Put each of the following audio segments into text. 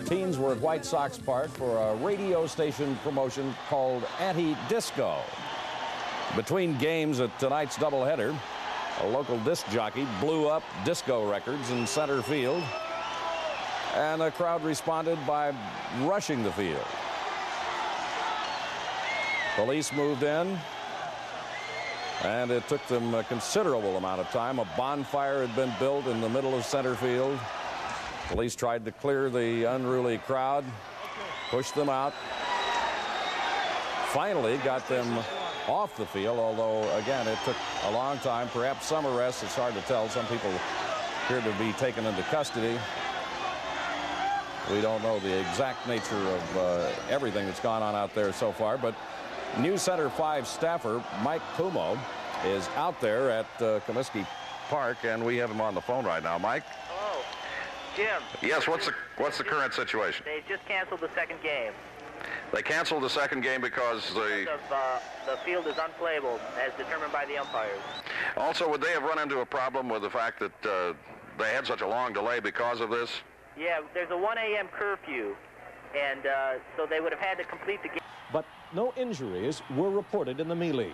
Teens were at White Sox Park for a radio station promotion called Anti-Disco. Between games at tonight's doubleheader, a local disc jockey blew up disco records in center field, and the crowd responded by rushing the field. Police moved in, and it took them a considerable amount of time. A bonfire had been built in the middle of center field. Police tried to clear the unruly crowd, pushed them out, finally got them off the field, although, again, it took a long time. Perhaps some arrests, it's hard to tell. Some people appear to be taken into custody. We don't know the exact nature of everything that's gone on out there so far, but News Center 5 staffer Mike Pumo is out there at Comiskey Park, and we have him on the phone right now. Mike? Hello. Jim. Yes, what's the current situation? They just canceled the second game. They canceled the second game because the field is unplayable, as determined by the umpires. Also, would they have run into a problem with the fact that they had such a long delay because of this? Yeah, there's a 1 a.m. curfew, and so they would have had to complete the game. But no injuries were reported in the melee.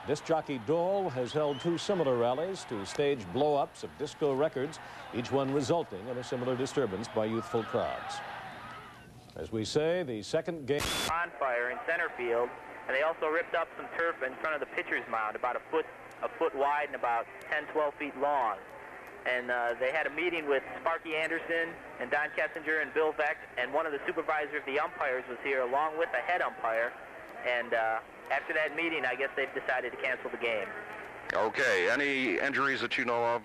Disc jockey Dahl has held 2 similar rallies to stage blow-ups of disco records, each one resulting in a similar disturbance by youthful crowds. As we say, the second game... ...bonfire in center field, and they also ripped up some turf in front of the pitcher's mound, about a foot wide and about 10, 12 feet long. And they had a meeting with Sparky Anderson and Don Kessinger and Bill Vecht, and one of the supervisors of the umpires was here along with the head umpire. And after that meeting, I guess they've decided to cancel the game. Okay. Any injuries that you know of?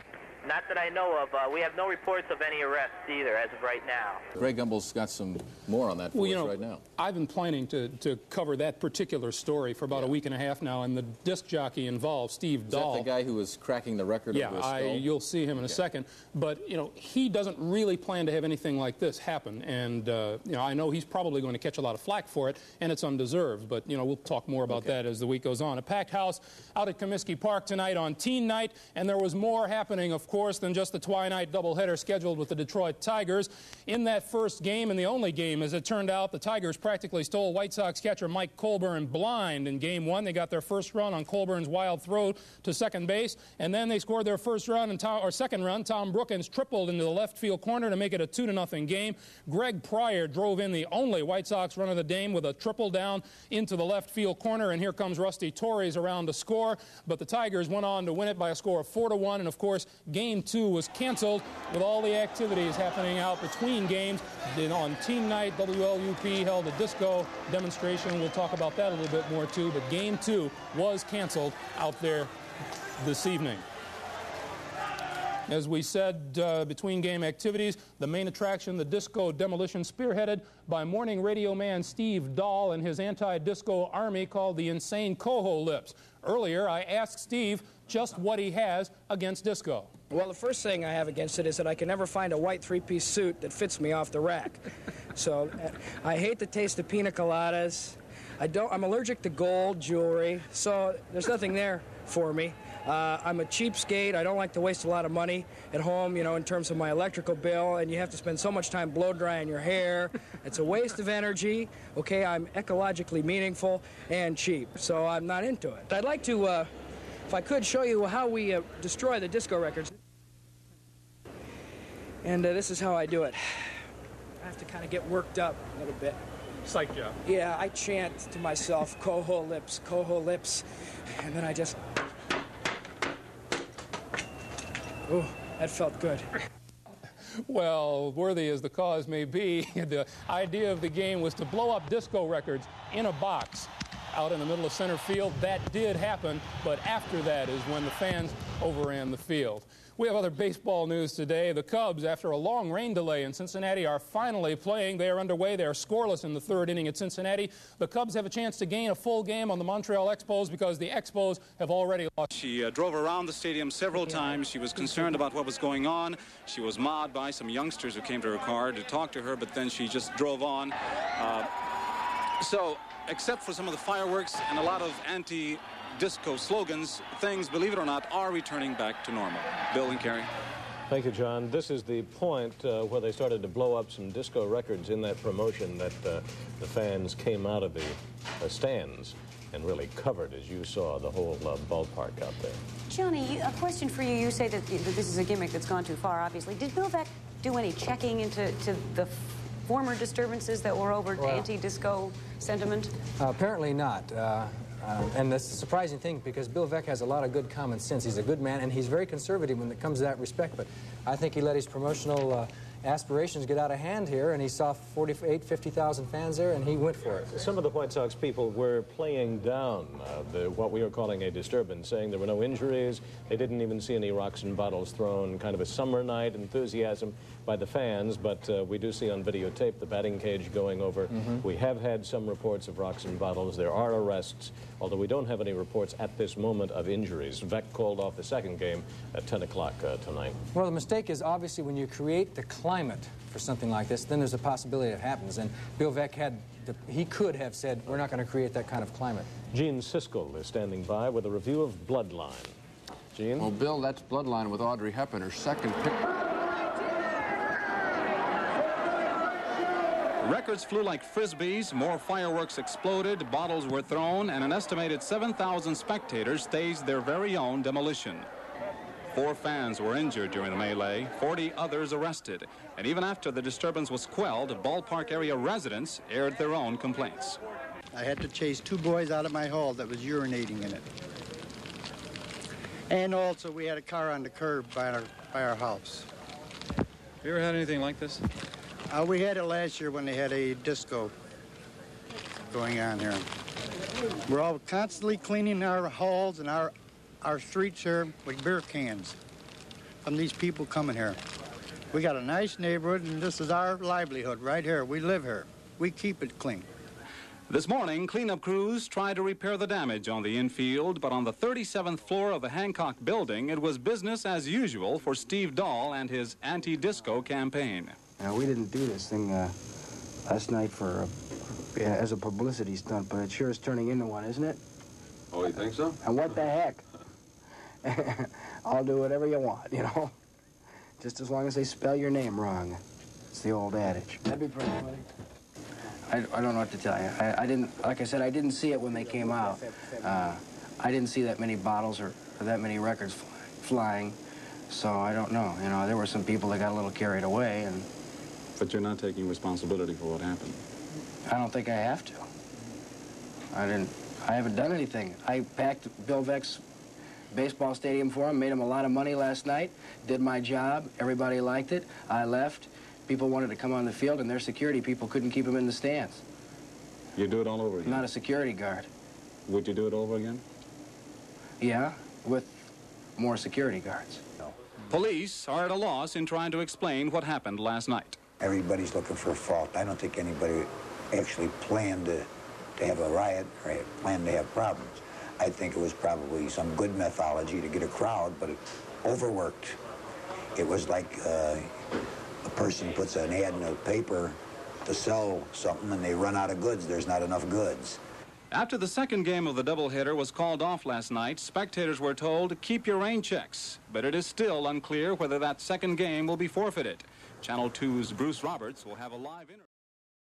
Not that I know of. We have no reports of any arrests either as of right now. Greg Gumbel's got some more on that for us right now. I've been planning to cover that particular story for about a week and a half now, and the disc jockey involved, Steve Dahl. Is that the guy who was cracking the record over his skull? You'll see him in a second. But, he doesn't really plan to have anything like this happen. And, I know he's probably going to catch a lot of flack for it, and it's undeserved. But, we'll talk more about that as the week goes on. A packed house out at Comiskey Park tonight on teen night, and there was more happening, of course, than just the twilight doubleheader scheduled with the Detroit Tigers. In that first game, and the only game, as it turned out, the Tigers practically stole White Sox catcher Mike Colburn blind in Game 1. They got their first run on Colburn's wild throw to second base, and then they scored their first run, second run. Tom Brookins tripled into the left field corner to make it a 2-0 game. Greg Pryor drove in the only White Sox run of the day with a triple down into the left field corner, and here comes Rusty Torres around to score. But the Tigers went on to win it by a score of 4-1, and of course, Game 2 was canceled with all the activities happening out between games. Then on teen night, WLUP held a disco demonstration. We'll talk about that a little bit more too, but Game 2 was canceled out there this evening. As we said, between game activities, the main attraction, the disco demolition, spearheaded by morning radio man Steve Dahl and his anti-disco army called the Insane Coho Lips. Earlier, I asked Steve just what he has against disco. Well, the first thing I have against it is that I can never find a white 3-piece suit that fits me off the rack. So I hate the taste of pina coladas. I'm allergic to gold jewelry, so there's nothing there for me. I'm a cheapskate. I don't like to waste a lot of money at home, in terms of my electrical bill, and you have to spend so much time blow drying your hair. It's a waste of energy. Okay, I'm ecologically meaningful and cheap, so I'm not into it. I'd like to, if I could, show you how we destroy the disco records. And this is how I do it. I have to kind of get worked up a little bit. Psych job. Yeah, I chant to myself, coho lips, and then I just... Oh, that felt good. Well, worthy as the cause may be, the idea of the game was to blow up disco records in a box out in the middle of center field. That did happen, but after that is when the fans overran the field. We have other baseball news today. The Cubs, after a long rain delay in Cincinnati, are finally playing. They are underway. They are scoreless in the third inning at Cincinnati. The Cubs have a chance to gain a full game on the Montreal Expos because the Expos have already lost. She drove around the stadium several times. She was concerned about what was going on. She was mobbed by some youngsters who came to her car to talk to her, but then she just drove on. So, except for some of the fireworks and a lot of anti-disco slogans, things, believe it or not, are returning back to normal. Bill and Kerry. Thank you, John. This is the point where they started to blow up some disco records in that promotion that the fans came out of the stands and really covered, as you saw, the whole ballpark out there. Johnny, a question for you. You say that this is a gimmick that's gone too far, obviously. Did Bill Veeck do any checking into the former disturbances that were over anti-disco sentiment? Apparently not. And that's the surprising thing, because Bill Veeck has a lot of good common sense. He's a good man, and he's very conservative when it comes to that respect. But I think he let his promotional aspirations get out of hand here, and he saw 50,000 fans there, and he went for it. Some of the White Sox people were playing down what we are calling a disturbance, saying there were no injuries. They didn't even see any rocks and bottles thrown. Kind of a summer night enthusiasm by the fans, but we do see on videotape the batting cage going over. We have had some reports of rocks and bottles. There are arrests, although we don't have any reports at this moment of injuries. Veeck called off the second game at 10 o'clock tonight. Well, the mistake is obviously when you create the climate for something like this, then there's a possibility it happens. And Bill Veeck he could have said, we're not going to create that kind of climate. Gene Siskel is standing by with a review of Bloodline. Gene? Well, Bill, that's Bloodline with Audrey Hepburn, her second pick. Records flew like frisbees, more fireworks exploded, bottles were thrown, and an estimated 7,000 spectators staged their very own demolition. 4 fans were injured during the melee, 40 others arrested, and even after the disturbance was quelled, ballpark area residents aired their own complaints. I had to chase 2 boys out of my hall that was urinating in it. And also we had a car on the curb by our house. Have you ever had anything like this? We had it last year when they had a disco going on here. We're all constantly cleaning our halls and our streets here with beer cans from these people coming here. We got a nice neighborhood, and this is our livelihood right here. We live here. We keep it clean. This morning, cleanup crews tried to repair the damage on the infield, but on the 37th floor of the Hancock building, it was business as usual for Steve Dahl and his anti-disco campaign. We didn't do this thing last night as a publicity stunt, but it sure is turning into one, isn't it? Oh, you think so? And what the heck? I'll do whatever you want, you know? Just as long as they spell your name wrong. It's the old adage. That'd be pretty funny. I don't know what to tell you. I didn't, like I said, I didn't see it when they came out. I didn't see that many bottles or that many records flying, so I don't know. You know, there were some people that got a little carried away, and... But you're not taking responsibility for what happened. I don't think I have to. I haven't done anything. I packed Bill Veeck's baseball stadium for him, made him a lot of money last night, did my job, everybody liked it, I left. People wanted to come on the field, and their security people couldn't keep them in the stands. You'd do it all over again? I'm not a security guard. Would you do it over again? Yeah, with more security guards. No. Police are at a loss in trying to explain what happened last night. Everybody's looking for a fault. I don't think anybody actually planned to have a riot or planned to have problems. I think it was probably some good methodology to get a crowd, but it overworked. It was like a person puts an ad in a paper to sell something and they run out of goods. There's not enough goods. After the second game of the doubleheader was called off last night, spectators were told to keep your rain checks, but it is still unclear whether that second game will be forfeited. Channel 2's Bruce Roberts will have a live interview.